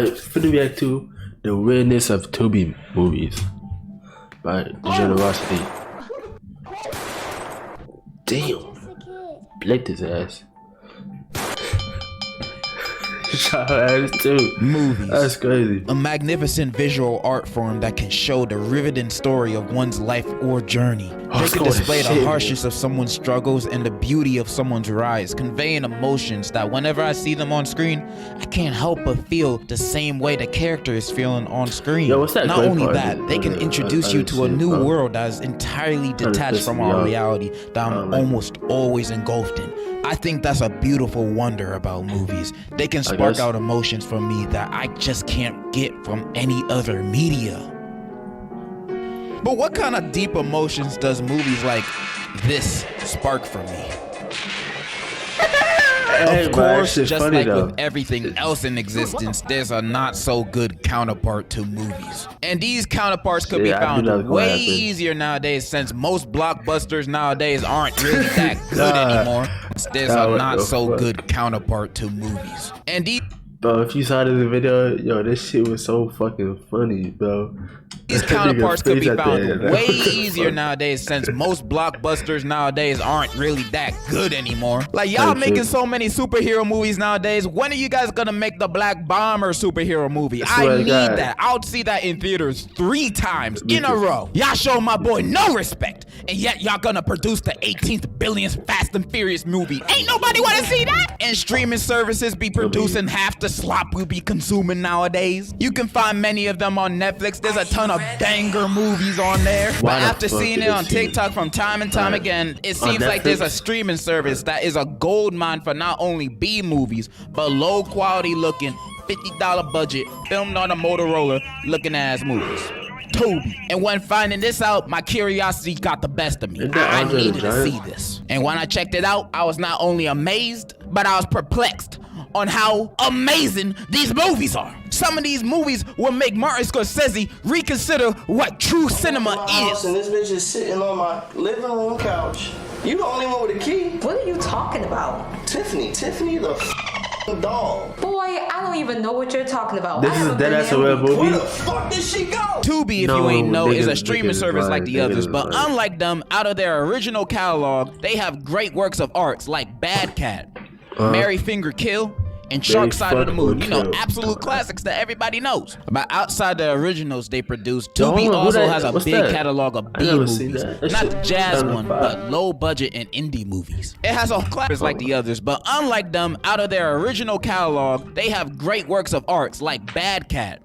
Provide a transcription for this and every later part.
Finna react to the weirdness of Tubi movies by Degenerocity. Damn, blinked his ass. Shot her ass too. Movies. That's crazy. A magnificent visual art form that can show the riveting story of one's life or journey. They can display the harshness of someone's struggles and the beauty of someone's rise, conveying emotions that whenever I see them on screen, I can't help but feel the same way the character is feeling on screen. Yo, what's that? Not only that, they can introduce you to a new world that is entirely detached from our reality that I'm almost always engulfed in. I think that's a beautiful wonder about movies. They can spark out emotions for me that I just can't get from any other media. But what kind of deep emotions does movies like this spark for me? Of course, just like with everything else in existence, there's a not so good counterpart to movies. And these counterparts could be found way easier nowadays, since most blockbusters nowadays aren't really that good anymore. There's a not so good counterpart to movies. And these Bro, if you saw this video, yo, this shit was so fucking funny, bro. These counterparts could be found way easier nowadays, since most blockbusters nowadays aren't really that good anymore. Like, y'all making so many superhero movies nowadays. When are you guys gonna make the Black Bomber superhero movie? I need that. I'll see that in theaters 3 times in a row. Y'all show my boy no respect, and yet y'all gonna produce the 18th billionth Fast and Furious movie. Ain't nobody wanna see that? And streaming services be producing half the slop we be consuming nowadays. You can find many of them on Netflix. There's a ton of banger movies on there. But after seeing it on TikTok from time and time again, it seems like there's a streaming service that is a gold mine for not only B movies, but low quality looking, $50 budget, filmed on a Motorola looking ass movies. Tubi. And when finding this out, my curiosity got the best of me. I needed to see this. And when I checked it out, I was not only amazed, but I was perplexed on how amazing these movies are. Some of these movies will make Martin Scorsese reconsider what true cinema is. And this bitch is sitting on my living room couch. You the only one with a key. What are you talking about? Tiffany the doll. Boy, I don't even know what you're talking about. This is dead ass a real movie. Where the fuck did she go? Tubi, if you ain't know, is a streaming service like the others, but unlike them, out of their original catalog, they have great works of arts like Bad Cat, Mary Finger Kill, and Shark Side of the Moon. You know, absolute classics that everybody knows. But outside the originals they produce, Tubi also has a big catalog of B movies. Not the jazz one, but low budget and indie movies. It has all classics like the others, but unlike them, out of their original catalog, they have great works of arts like Bad Cat,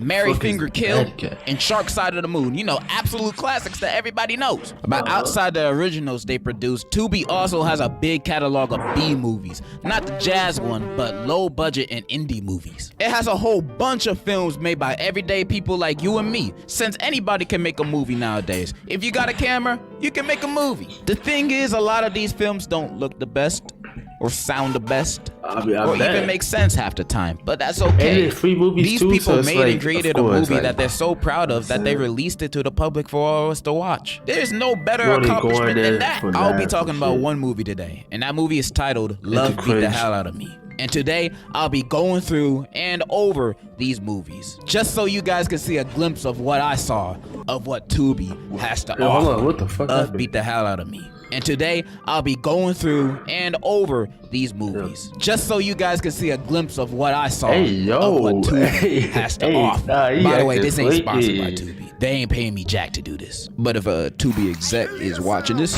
Mary Finger Kill, and Shark Side of the Moon. You know, absolute classics that everybody knows. But outside the originals they produce, Tubi also has a big catalog of B movies. Not the jazz one, but low budget and indie movies. It has a whole bunch of films made by everyday people like you and me, since anybody can make a movie nowadays. If you got a camera, you can make a movie. The thing is, a lot of these films don't look the best, or sound the best, or even make sense half the time, but that's okay. These people made and created a movie that they're so proud of that they released it to the public for all of us to watch. There's no better accomplishment than that. I'll be talking about one movie today, and that movie is titled Love Beat the Hell Out of Me. And today, I'll be going through and over these movies, just so you guys can see a glimpse of what I saw, of what Tubi has to offer. Hold on, what the fuck? Love Beat the Hell Out of Me. And today, I'll be going through and over these movies, just so you guys can see a glimpse of what I saw, of what Tubi has to offer. By the way, this ain't sponsored by Tubi. They ain't paying me jack to do this. But if a Tubi exec is watching this,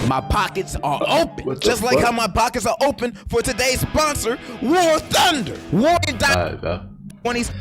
my pockets are open. Just like how my pockets are open for today's sponsor, War Thunder. War in 20s.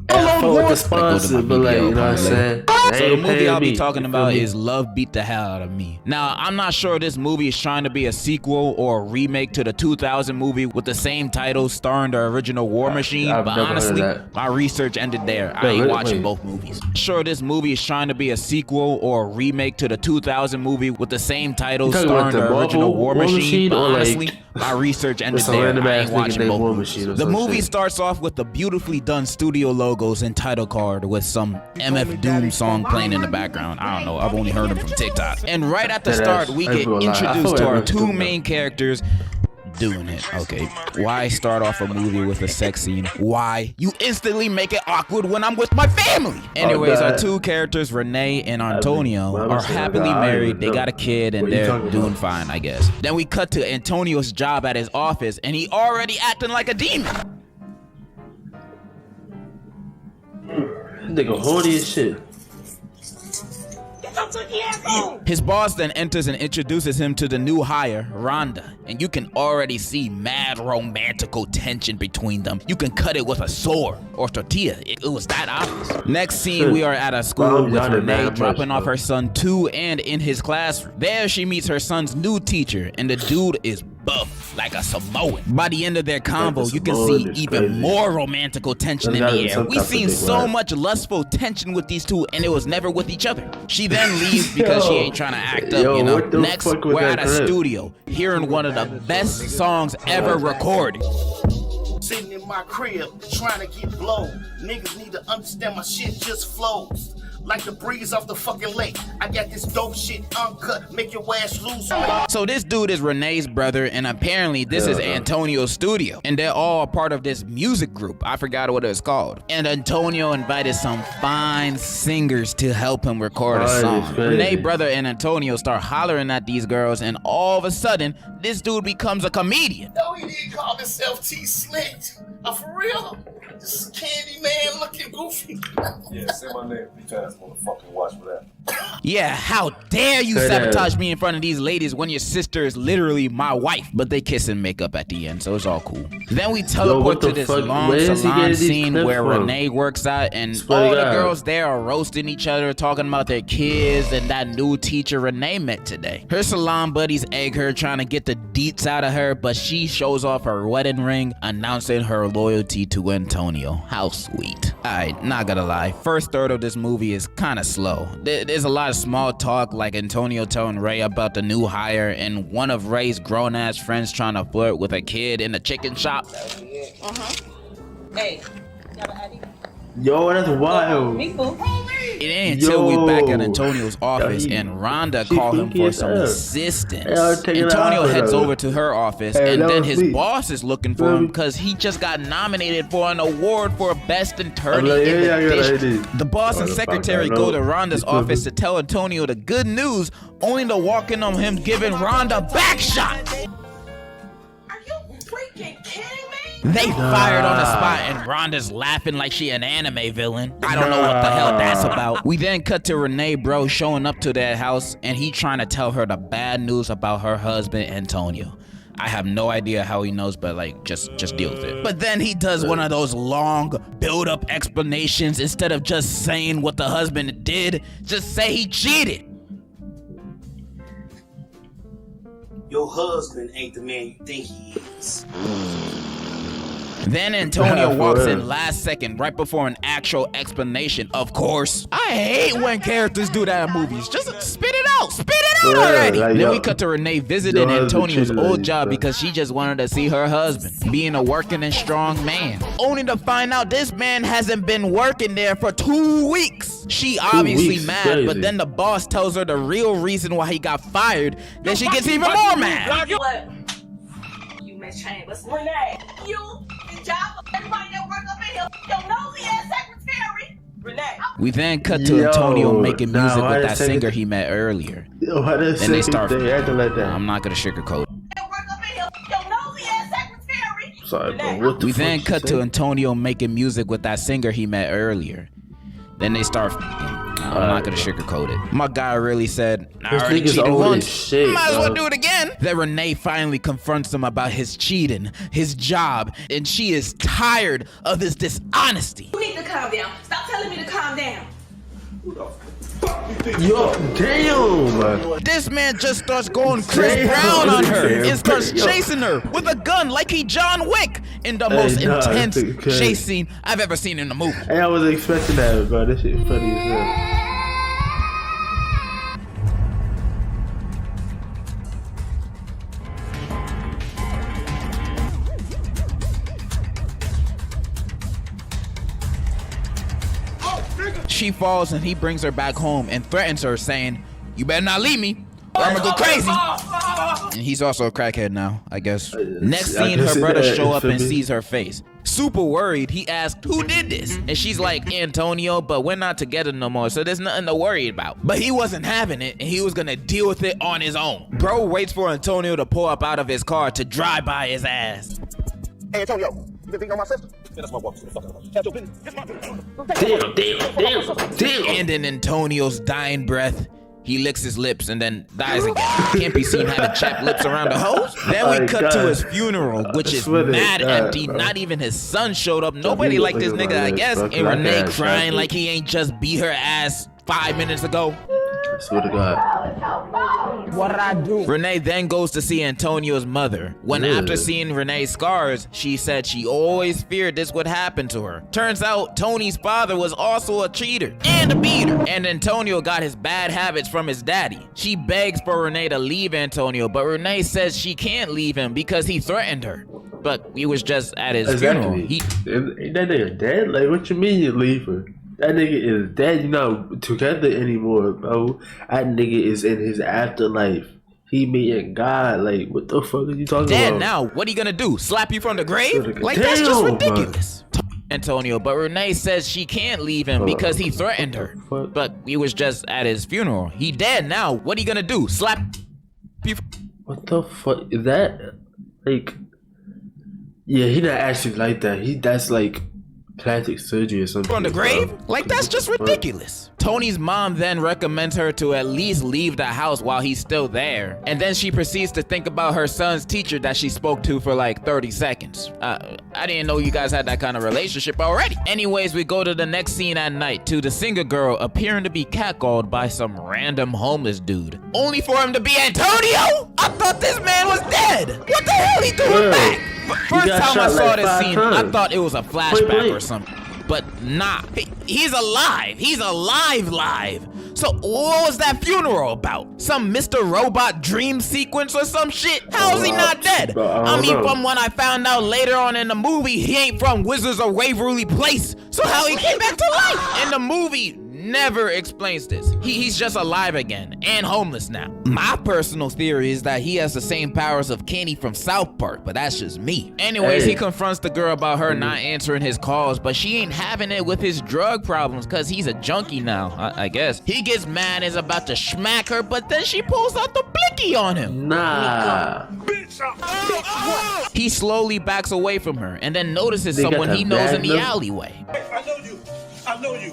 With the sponsor, but like, you know what I'm saying? So the movie I'll be talking about is Love Beat the Hell Out of Me. Now, I'm not sure this movie is trying to be a sequel or a remake to the 2000 movie with the same title starring the original War Machine, but honestly, my research ended there. I ain't watching both movies. Sure, this movie is trying to be a sequel or a remake to the 2000 movie with the same title starring the original War Machine, but honestly, my research ended there. I ain't watching both movies. The movie starts off with a beautifully done studio logos and title card with some MF Doom song playing in the background. I don't know, I've only heard them from TikTok. And right at the start, we get introduced to our 2 main characters, doing it. Okay, why start off a movie with a sex scene? Why? You instantly make it awkward when I'm with my family. Anyways, our two characters, Renee and Antonio, are happily married. They got a kid and they're doing fine, I guess. Then we cut to Antonio's job at his office and he already acting like a demon. Nigga horny as shit. His boss then enters and introduces him to the new hire, Rhonda, and you can already see mad romantical tension between them. You can cut it with a sword or tortilla. It was that obvious. Next scene, we are at a school with Renee dropping off her son too, and in his classroom. There she meets her son's new teacher, and the dude is buff like a Samoan. By the end of their convo, you can see even more romantical tension in the air. We've seen so much lustful tension with these two, and it was never with each other. She then leaves because she ain't trying to act up, you know. Next, we're at a studio, hearing one of the best songs ever recorded. Sitting in my crib, trying to get blown. Niggas need to understand my shit just flows. Like the breeze off the fucking lake. I got this dope shit uncut, make your ass lose. So this dude is Renee's brother, and apparently this is Antonio's studio. And they're all a part of this music group. I forgot what it was called. And Antonio invited some fine singers to help him record a song. Renee's brother and Antonio start hollering at these girls, and all of a sudden, this dude becomes a comedian. No, he didn't call himself T-Slicked. For real? This candy man looking goofy. Yeah, say my name. You guys wanna fucking watch for that. Yeah, how dare you sabotage me in front of these ladies when your sister is literally my wife. But they kiss and make up at the end, so it's all cool. Then we teleport to this long salon scene where Renee works out, and all the girls there are roasting each other, talking about their kids and that new teacher Renee met today. Her salon buddies egg her, trying to get the deets out of her, but she shows off her wedding ring, announcing her loyalty to Antonio. How sweet. Alright, not gonna lie, first third of this movie is kinda slow. There's a lot of small talk, like Antonio telling Ray about the new hire and one of Ray's grown-ass friends trying to flirt with a kid in a chicken shop. Hey, got an ID? Yo, that's wild. It ain't until we back at Antonio's office and Rhonda called him for some assistance. Antonio heads over to her office, and then his boss is looking for him because he just got nominated for an award for best attorney in the district. The boss and secretary go to Rhonda's office to tell Antonio the good news, only to walk in on him giving Rhonda back shots. Are you freaking kidding me? They fired on the spot, and Rhonda's laughing like she an anime villain. I don't know what the hell that's about. We then cut to Renee bro showing up to their house, and he trying to tell her the bad news about her husband Antonio. I have no idea how he knows, but like, just deal with it. But then he does one of those long build-up explanations. Instead of just saying what the husband did, just say he cheated. Your husband ain't the man you think he is. Then Antonio walks in last second, right before an actual explanation, of course. I hate when characters do that in movies. Just spit it out. Spit it out already. Then we cut to Renee visiting Antonio's old job because she just wanted to see her husband, being a working and strong man. Only to find out this man hasn't been working there for 2 weeks. She obviously mad, but then the boss tells her the real reason why he got fired. Then she gets even more mad. What? You Miss Chambers. Renee. You, the job of everybody that work up in here, your nosy ass secretary. Renee. We then cut to Antonio making music with that singer he met earlier. Then they start. I'm not gonna sugarcoat it. Sorry, bro. We then cut to Antonio making music with that singer he met earlier. Then they start. I'm not gonna sugarcoat it. My guy really said, I already cheated once. Might as well do it again. Then Renee finally confronts him about his cheating, his job, and she is tired of his dishonesty. You need to calm down. Stop telling me to calm down. Yo, damn, man. This man just starts going Chris Brown on her and starts chasing her with a gun like he John Wick in the most intense chase scene I've ever seen in a movie. Hey, I wasn't expecting that, bro. This shit funny as hell. She falls and he brings her back home and threatens her, saying, "You better not leave me or I'm gonna go crazy." And he's also a crackhead now, I guess. Next scene, her brother show up and sees her face. Super worried, he asked, who did this? And she's like, Antonio, but we're not together no more, so there's nothing to worry about. But he wasn't having it, and he was gonna deal with it on his own. Bro waits for Antonio to pull up out of his car to drive by his ass. Hey, Antonio, you been thinking on my sister? That's my walk. Catch your business. It's my business. Damn. And in Antonio's dying breath, he licks his lips and then dies again. Can't be seen having chapped lips around the hose. Then we cut to his funeral, which is mad empty. Not even his son showed up. Nobody liked this nigga, I guess. And Renee crying like he ain't just beat her ass 5 minutes ago. I swear to God. What did I do? Renee then goes to see Antonio's mother. When after seeing Renee's scars, she said she always feared this would happen to her. Turns out Tony's father was also a cheater and a beater. And Antonio got his bad habits from his daddy. She begs for Renee to leave Antonio, but Renee says she can't leave him because he threatened her. But he was just at his funeral. Ain't that nigga dead? Like, what you mean you leave her? That nigga is dead. You're not together anymore, bro. That nigga is in his afterlife. He meeting God. Like, what the fuck are you talking about? Dead now. What are you gonna do? Slap you from the grave? Like, that's just ridiculous. Antonio, but Renee says she can't leave him because he threatened her. But he was just at his funeral. He dead now. What are you gonna do? Slap you? What the fuck is that? Like, yeah, he not actually like that. That's like plastic surgery or something. From the grave? Like, that's just ridiculous. Tony's mom then recommends her to at least leave the house while he's still there. And then she proceeds to think about her son's teacher that she spoke to for like 30 seconds. I didn't know you guys had that kind of relationship already. Anyways, we go to the next scene at night to the singer girl appearing to be catcalled by some random homeless dude. Only for him to be Antonio? I thought this man was dead. What the hell he doing back? First time I saw this scene, I thought it was a flashback or something. But nah, he's alive. He's alive. So what was that funeral about? Some Mr. Robot dream sequence or some shit? How is he not dead? I mean, from what I found out later on in the movie, he ain't from Wizards of Waverly Place. So how he came back to life? In the movie, never explains this. He's just alive again and homeless now. My personal theory is that he has the same powers of Kenny from South Park, but that's just me. Anyways, he confronts the girl about her not answering his calls, but she ain't having it with his drug problems because he's a junkie now, I guess. He gets mad and is about to smack her, but then she pulls out the blicky on him. Nah. He slowly backs away from her and then notices someone he knows in the alleyway. I know you.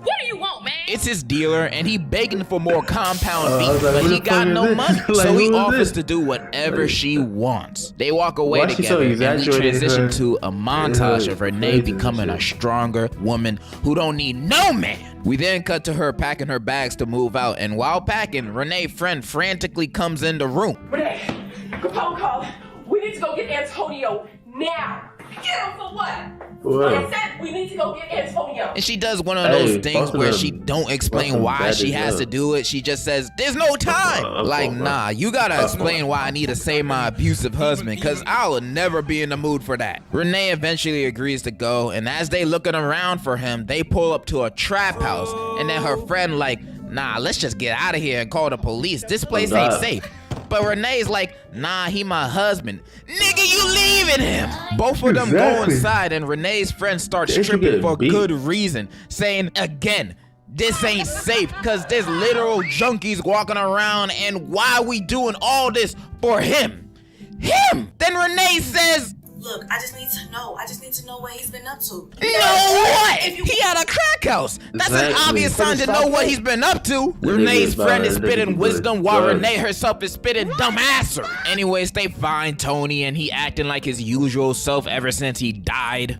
What do you want, man? It's his dealer, and he begging for more compound beef, but he got no money, so he offers to do whatever she wants. They walk away together, and we transition to a montage of Renee becoming a stronger woman who don't need no man. We then cut to her packing her bags to move out, and while packing, Renee's friend frantically comes in the room. Renee, Capone called. We need to go get Antonio now. Get him for what? Like I said, we need to go get Antonio. And she does one of those things where she don't explain why she has to do it. She just says, there's no time. Like, nah, you gotta explain why I need to save my abusive husband, because I'll never be in the mood for that. Renee eventually agrees to go, and as they looking around for him, they pull up to a trap house, and then her friend like, nah, let's just get out of here and call the police. This place ain't safe. But Renee's like, nah, he my husband. Nigga, you leaving him. Both of them go inside, and Renee's friend starts tripping for good reason, saying again, this ain't safe because there's literal junkies walking around, and why are we doing all this for him? Then Renee says, look, I just need to know. I just need to know what he's been up to. Know what? He had a crack house. That's an obvious sign to know what he's been up to. Renee's friend is spitting wisdom while Renee herself is spitting dumbassery. Anyways, they find Tony and he acting like his usual self ever since he died.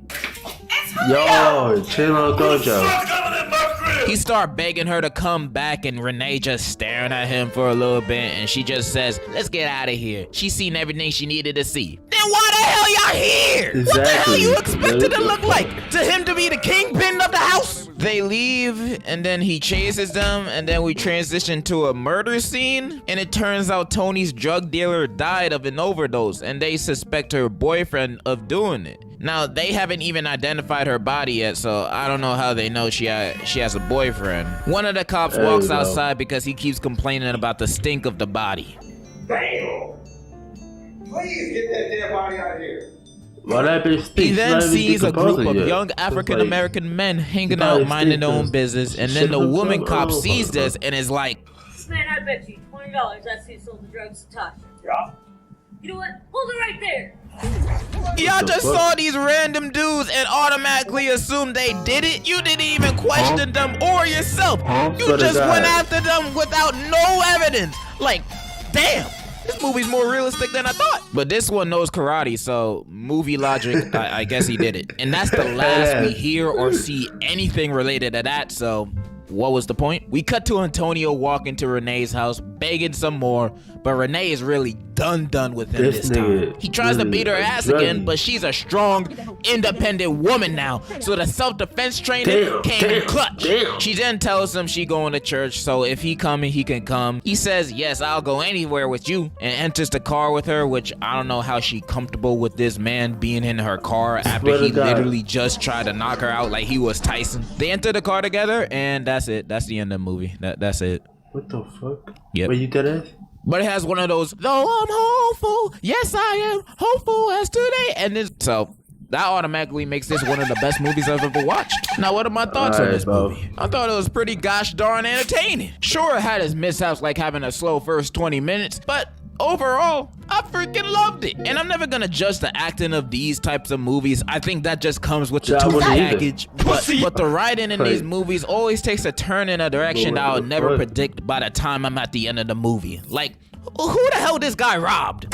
Yo, chill on Dojo. He start begging her to come back, and Renee just staring at him for a little bit, and she just says, let's get out of here. She's seen everything she needed to see. Then why the hell y'all here? Exactly. What the hell you expected to look like? To him to be the kingpin of the house? They leave, and then he chases them, and then we transition to a murder scene, and it turns out Tony's drug dealer died of an overdose, and they suspect her boyfriend of doing it. Now, they haven't even identified her body yet, so I don't know how they know she has a boyfriend. One of the cops walks outside because he keeps complaining about the stink of the body. Damn! Please get that dead body out of here. Well, that bitch He then sees a group of yet. young African-American men hanging out, minding their own business, and then the woman cop sees this and is like, "Man, I bet you $20 I see sold the drugs to Tasha." Yeah. You know what? Hold it right there. y'all just saw these random dudes and automatically assumed they did it? You didn't even question them or yourself. You just went after them without no evidence. Like, damn. This movie's more realistic than I thought. But this one knows karate, so movie logic, I guess he did it. And that's the last we hear or see anything related to that, so what was the point? We cut to Antonio walking to Renee's house, begging some more, but Renee is really done with him this time. He tries to beat her ass again, but she's a strong, independent woman now, so the self-defense training came in clutch. She then tells him she going to church, so if he coming, he can come. He says, yes, I'll go anywhere with you, and enters the car with her, which I don't know how she comfortable with this man being in her car after he literally just tried to knock her out like he was Tyson. They enter the car together, and that's it. That's the end of the movie. That's it. What the fuck? Yep. Wait, you did it? But it has one of those, though I'm hopeful, yes I am hopeful as today. And this, so that automatically makes this one of the best movies I've ever watched. Now, what are my thoughts on this movie? I thought it was pretty gosh darn entertaining. Sure, it had its mishaps like having a slow first 20 minutes, but overall, I freaking loved it. And I'm never gonna judge the acting of these types of movies. I think that just comes with the Tubi package. But the writing in these movies always takes a turn in a direction that I'll never predict by the time I'm at the end of the movie. Like, who the hell this guy robbed?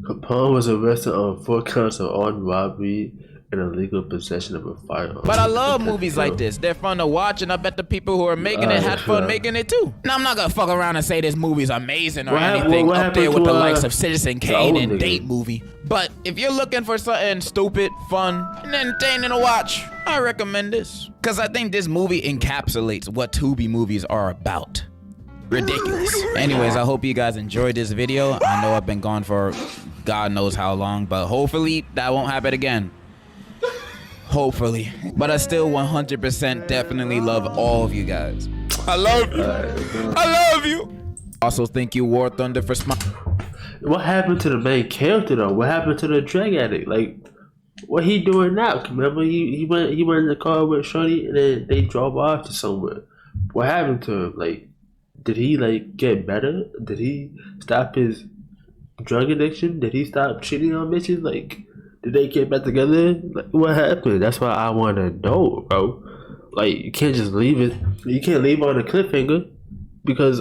Capone was arrested on 4 counts of armed robbery and illegal possession of a firearm. But I love movies like this. They're fun to watch, and I bet the people who are making it had fun making it too. Now, I'm not gonna fuck around and say this movie's amazing or anything up there with the likes of Citizen Kane and Date Movie. But if you're looking for something stupid, fun, and entertaining to watch, I recommend this. Cause I think this movie encapsulates what Tubi movies are about. Ridiculous. Anyways, I hope you guys enjoyed this video. I know I've been gone for God knows how long, but hopefully that won't happen again. Hopefully. But I still 100% definitely love all of you guys. I love you. I love you. Also, thank you, War Thunder, for smiling. What happened to the main character though? What happened to the drug addict? Like, what he doing now? Remember, he went in the car with Shorty and then they drove off to somewhere. What happened to him? Like, did he like get better? Did he stop his drug addiction? Did he stop cheating on bitches? Like, did they get back together? Like, what happened? That's what I want to know, bro. Like, you can't just leave it. You can't leave on a cliffhanger because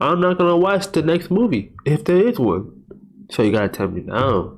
I'm not gonna watch the next movie if there is one. So you gotta tell me now.